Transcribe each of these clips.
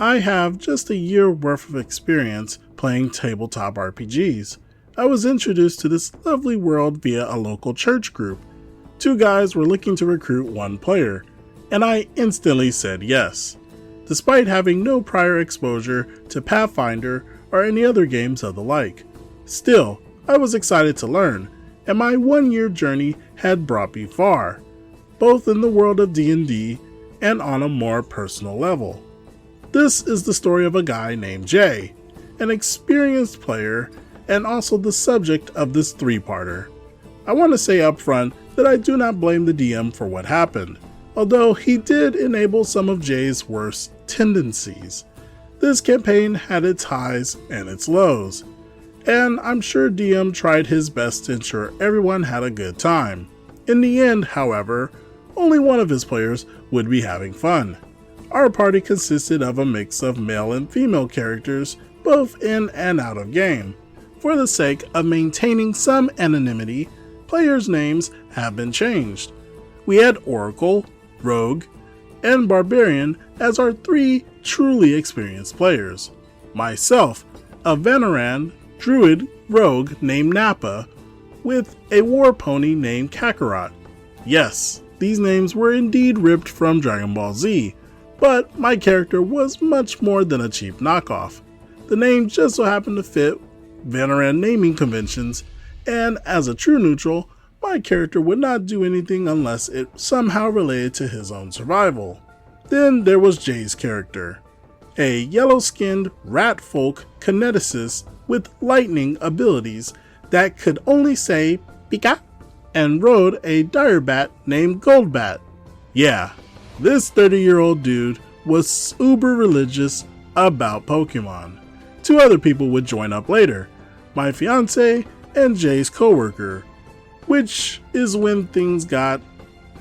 I have just a year worth of experience playing tabletop RPGs. I was introduced to this lovely world via a local church group. 2 guys were looking to recruit 1 player, and I instantly said yes, despite having no prior exposure to Pathfinder or any other games of the like. Still, I was excited to learn, and my 1-year journey had brought me far, both in the world of D&D and on a more personal level. This is the story of a guy named Jay, an experienced player and also the subject of this 3-parter. I want to say up front that I do not blame the DM for what happened, although he did enable some of Jay's worst tendencies. This campaign had its highs and its lows, and I'm sure DM tried his best to ensure everyone had a good time. In the end, however, only one of his players would be having fun. Our party consisted of a mix of male and female characters, both in and out of game. For the sake of maintaining some anonymity, players' names have been changed. We had Oracle, Rogue, and Barbarian as our 3 truly experienced players. Myself, a veteran druid rogue named Nappa, with a war pony named Kakarot. Yes, these names were indeed ripped from Dragon Ball Z, but my character was much more than a cheap knockoff. The name just so happened to fit veteran naming conventions, and as a true neutral, my character would not do anything unless it somehow related to his own survival. Then there was Jay's character, a yellow-skinned rat folk kineticist with lightning abilities that could only say Pika, and rode a dire bat named Goldbat. Yeah, this 30-year-old dude was uber religious about Pokemon. 2 other people would join up later, my fiance and Jay's coworker, which is when things got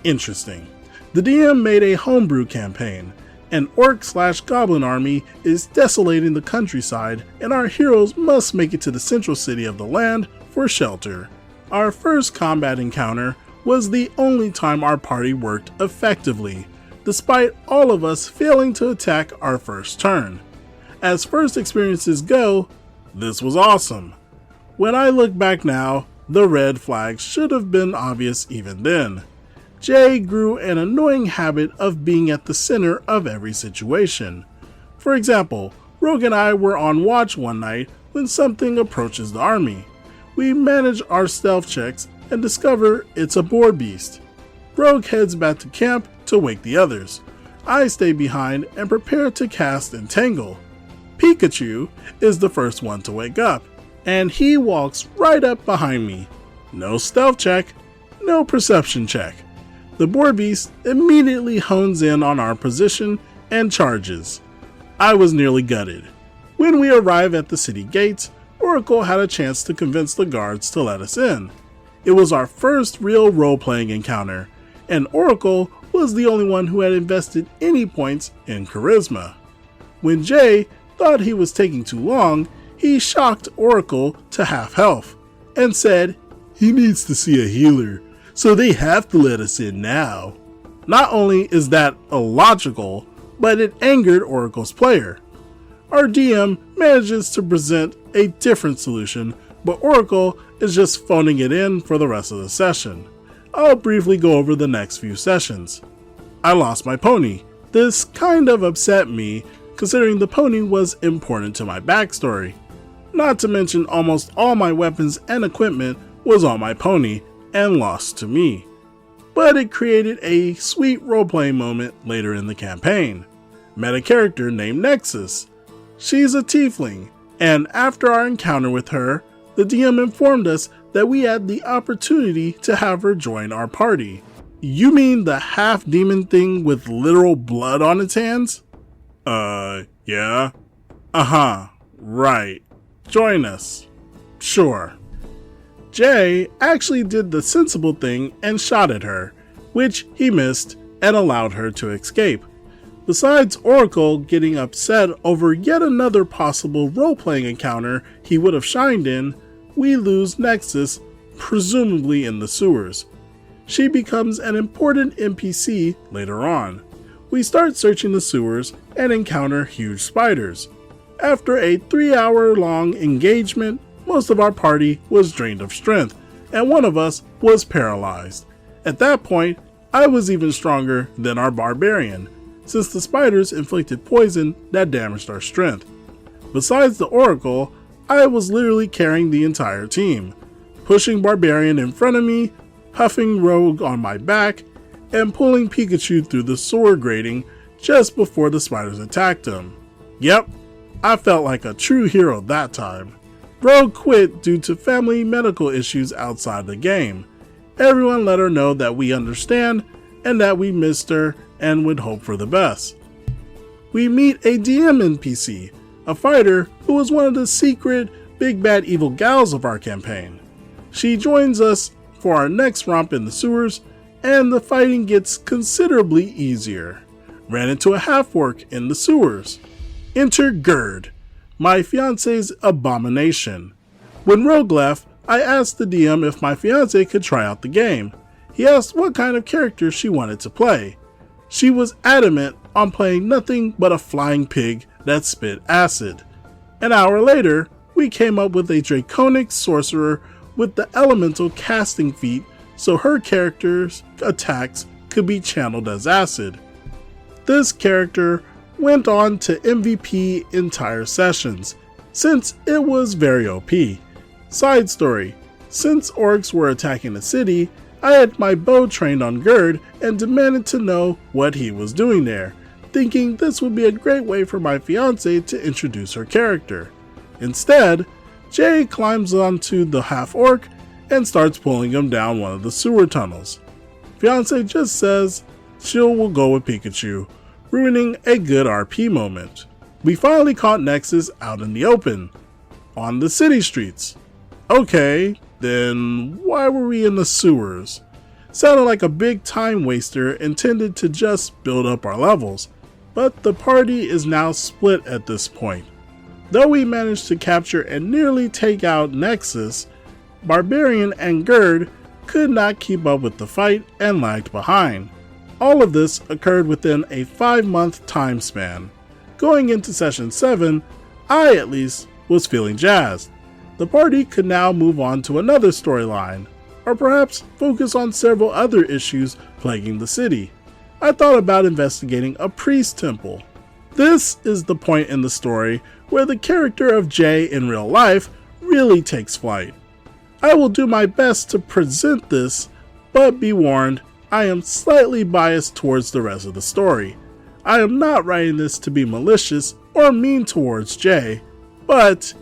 interesting. The DM made a homebrew campaign. An orc/goblin army is desolating the countryside, and our heroes must make it to the central city of the land for shelter. Our first combat encounter was the only time our party worked effectively, despite all of us failing to attack our first turn. As first experiences go, this was awesome. When I look back now, the red flags should have been obvious even then. Jay grew an annoying habit of being at the center of every situation. For example, Rogue and I were on watch one night when something approaches the army. We manage our stealth checks and discover it's a boar beast. Rogue heads back to camp to wake the others. I stay behind and prepare to cast Entangle. Pikachu is the first one to wake up, and he walks right up behind me. No stealth check, no perception check. The boar beast immediately hones in on our position and charges. I was nearly gutted. When we arrive at the city gates, Oracle had a chance to convince the guards to let us in. It was our first real role-playing encounter, and Oracle was the only one who had invested any points in charisma. When Jay thought he was taking too long, he shocked Oracle to half health and said, "He needs to see a healer, so they have to let us in now." Not only is that illogical, but it angered Oracle's player. Our DM manages to present a different solution, but Oracle is just phoning it in for the rest of the session. I'll briefly go over the next few sessions. I lost my pony. This kind of upset me, considering the pony was important to my backstory. Not to mention almost all my weapons and equipment was on my pony and lost to me. But it created a sweet role-playing moment later in the campaign. Met a character named Nexus. She's a tiefling, and after our encounter with her, the DM informed us that we had the opportunity to have her join our party. You mean the half-demon thing with literal blood on its hands? Yeah. Right. Join us. Sure. Jay actually did the sensible thing and shot at her, which he missed and allowed her to escape. Besides Oracle getting upset over yet another possible role-playing encounter he would have shined in, we lose Nexus, presumably in the sewers. She becomes an important NPC later on. We start searching the sewers and encounter huge spiders. After a 3-hour-long engagement, most of our party was drained of strength, and one of us was paralyzed. At that point, I was even stronger than our barbarian, since the spiders inflicted poison that damaged our strength. Besides the Oracle, I was literally carrying the entire team, pushing Barbarian in front of me, huffing Rogue on my back, and pulling Pikachu through the sewer grating just before the spiders attacked him. Yep, I felt like a true hero that time. Rogue quit due to family medical issues outside the game. Everyone let her know that we understand and that we missed her and would hope for the best. We meet a DM NPC, a fighter who was one of the secret big bad evil gals of our campaign. She joins us for our next romp in the sewers, and the fighting gets considerably easier. Ran into a half-orc in the sewers. Enter Gerd, my fiance's abomination. When Rogue left, I asked the DM if my fiance could try out the game. He asked what kind of character she wanted to play. She was adamant on playing nothing but a flying pig that spit acid. An hour later, we came up with a draconic sorcerer with the elemental casting feat so her character's attacks could be channeled as acid. This character went on to MVP entire sessions, since it was very OP. Side story, since orcs were attacking the city, I had my bow trained on Gerd and demanded to know what he was doing there, thinking this would be a great way for my fiance to introduce her character. Instead, Jay climbs onto the half-orc and starts pulling him down one of the sewer tunnels. Fiance just says will go with Pikachu, ruining a good RP moment. We finally caught Nexus out in the open, on the city streets. Okay, then why were we in the sewers? Sounded like a big time waster intended to just build up our levels, but the party is now split at this point. Though we managed to capture and nearly take out Nexus, Barbarian and Gerd could not keep up with the fight and lagged behind. All of this occurred within a 5-month time span. Going into session 7, I at least was feeling jazzed. The party could now move on to another storyline, or perhaps focus on several other issues plaguing the city. I thought about investigating a priest temple. This is the point in the story where the character of Jay in real life really takes flight. I will do my best to present this, but be warned, I am slightly biased towards the rest of the story. I am not writing this to be malicious or mean towards Jay, but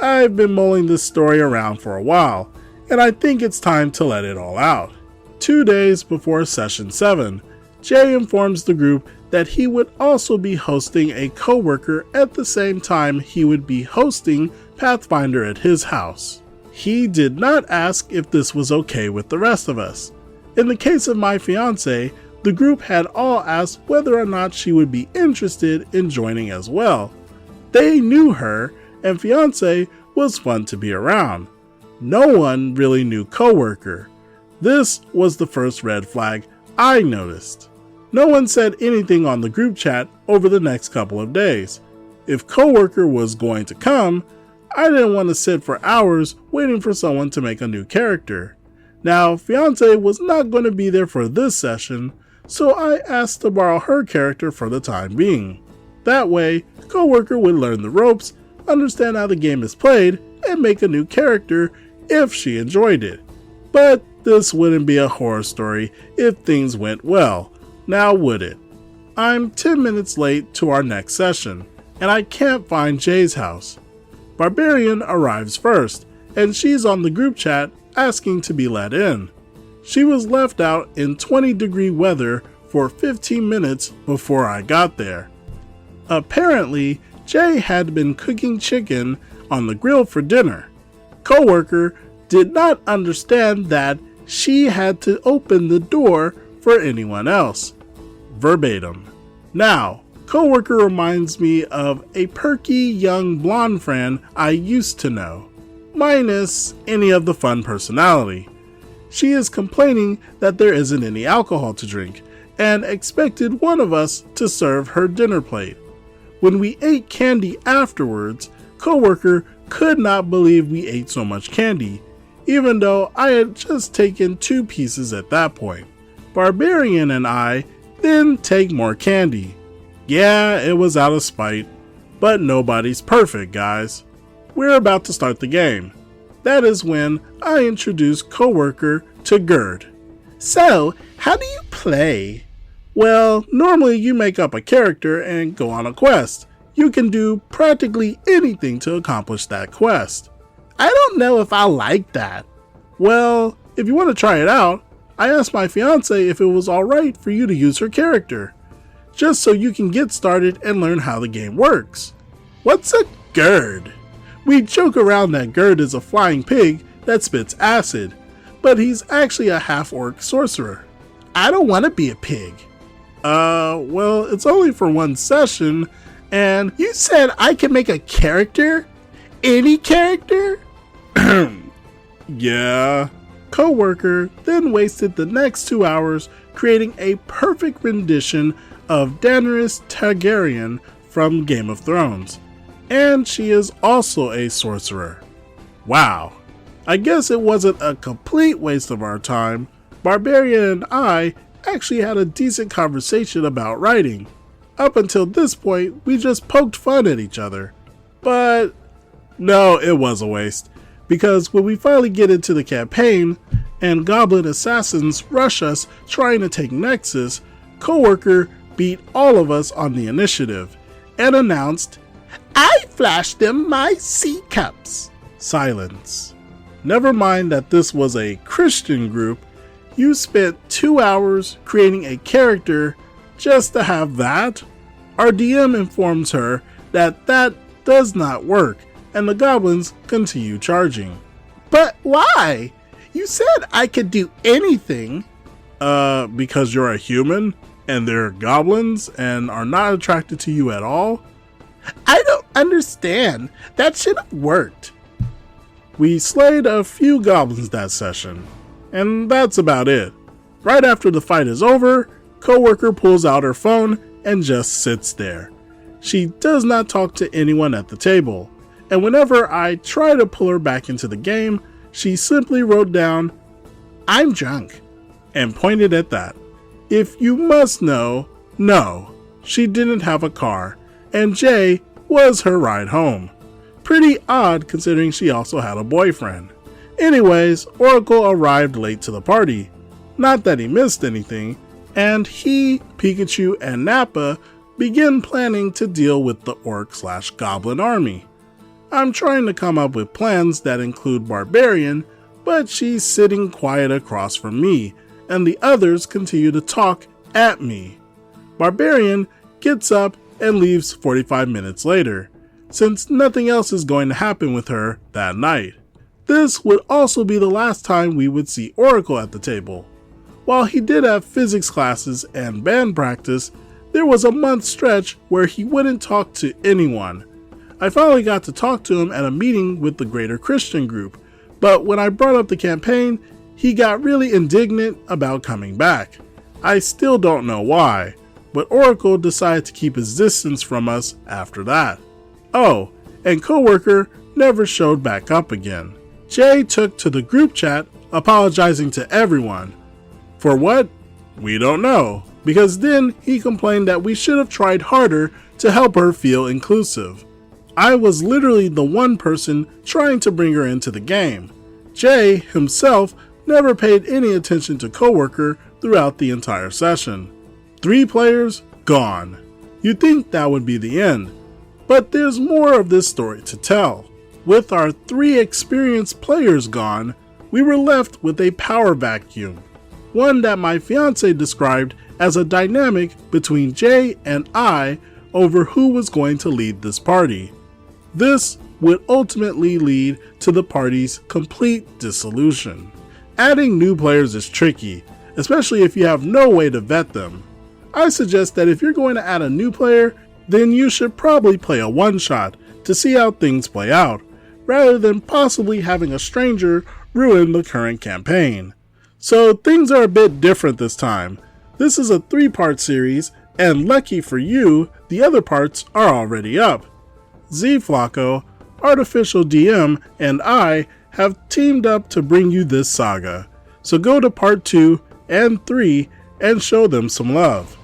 I've been mulling this story around for a while, and I think it's time to let it all out. 2 days before session 7, Jay informs the group that he would also be hosting a coworker at the same time he would be hosting Pathfinder at his house. He did not ask if this was okay with the rest of us. In the case of my fiance, the group had all asked whether or not she would be interested in joining as well. They knew her, and fiance was fun to be around. No one really knew coworker. This was the first red flag I noticed. No one said anything on the group chat over the next couple of days. If coworker was going to come, I didn't want to sit for hours waiting for someone to make a new character. Now, fiance was not going to be there for this session, so I asked to borrow her character for the time being. That way, coworker would learn the ropes, understand how the game is played, and make a new character if she enjoyed it. But this wouldn't be a horror story if things went well, now would it? I'm 10 minutes late to our next session, and I can't find Jay's house. Barbarian arrives first, and she's on the group chat asking to be let in. She was left out in 20-degree weather for 15 minutes before I got there. Apparently, Jay had been cooking chicken on the grill for dinner. Coworker did not understand that she had to open the door for anyone else. Verbatim. Now, coworker reminds me of a perky young blonde friend I used to know, minus any of the fun personality. She is complaining that there isn't any alcohol to drink, and expected one of us to serve her dinner plate. When we ate candy afterwards, coworker could not believe we ate so much candy, even though I had just taken 2 pieces at that point. Barbarian and I then take more candy. Yeah, it was out of spite, but nobody's perfect, guys. We're about to start the game. That is when I introduce coworker to Gerd. So, how do you play? Well, normally you make up a character and go on a quest. You can do practically anything to accomplish that quest. I don't know if I like that. Well, if you want to try it out, I asked my fiance if it was alright for you to use her character, just so you can get started and learn how the game works. What's a Gerd? We joke around that Gerd is a flying pig that spits acid, but he's actually a half-orc sorcerer. I don't want to be a pig. Well, it's only for 1 session, and you said I can make a character? Any character? Yeah. Coworker then wasted the next 2 hours creating a perfect rendition of Daenerys Targaryen from Game of Thrones. And she is also a sorcerer. Wow. I guess it wasn't a complete waste of our time. Barbarian and I actually had a decent conversation about writing. Up until this point, we just poked fun at each other. But no, it was a waste. Because when we finally get into the campaign, and goblin assassins rush us trying to take Nexus, coworker beat all of us on the initiative, and announced, I flashed them my sea cups. Silence. Never mind that this was a Christian group, you spent 2 hours creating a character just to have that? Our DM informs her that that does not work, and the goblins continue charging. But why? You said I could do anything. Because you're a human, and they're goblins, and are not attracted to you at all? I don't understand. That should have worked. We slayed a few goblins that session, and that's about it. Right after the fight is over, coworker pulls out her phone and just sits there. She does not talk to anyone at the table, and whenever I try to pull her back into the game, she simply wrote down, I'm drunk, and pointed at that. If you must know, no, she didn't have a car, and Jay was her ride home. Pretty odd considering she also had a boyfriend. Anyways, Oracle arrived late to the party. Not that he missed anything, and he, Pikachu, and Nappa begin planning to deal with the orc/goblin army. I'm trying to come up with plans that include Barbarian, but she's sitting quiet across from me, and the others continue to talk at me. Barbarian gets up and leaves 45 minutes later, since nothing else is going to happen with her that night. This would also be the last time we would see Oracle at the table. While he did have physics classes and band practice, there was a month stretch where he wouldn't talk to anyone. I finally got to talk to him at a meeting with the Greater Christian Group, but when I brought up the campaign, he got really indignant about coming back. I still don't know why, but Oracle decided to keep his distance from us after that. Oh, and coworker never showed back up again. Jay took to the group chat apologizing to everyone. For what? We don't know, because then he complained that we should have tried harder to help her feel inclusive. I was literally the one person trying to bring her into the game. Jay himself never paid any attention to coworker throughout the entire session. 3 players gone. You'd think that would be the end, but there's more of this story to tell. With our 3 experienced players gone, we were left with a power vacuum, one that my fiance described as a dynamic between Jay and I over who was going to lead this party. This would ultimately lead to the party's complete dissolution. Adding new players is tricky, especially if you have no way to vet them. I suggest that if you're going to add a new player, then you should probably play a one-shot to see how things play out, rather than possibly having a stranger ruin the current campaign. So things are a bit different this time, This is a 3-part series, and lucky for you, the other parts are already up. Z Flacco, Artificial DM, and I have teamed up to bring you this saga. So go to part 2 and 3 and show them some love.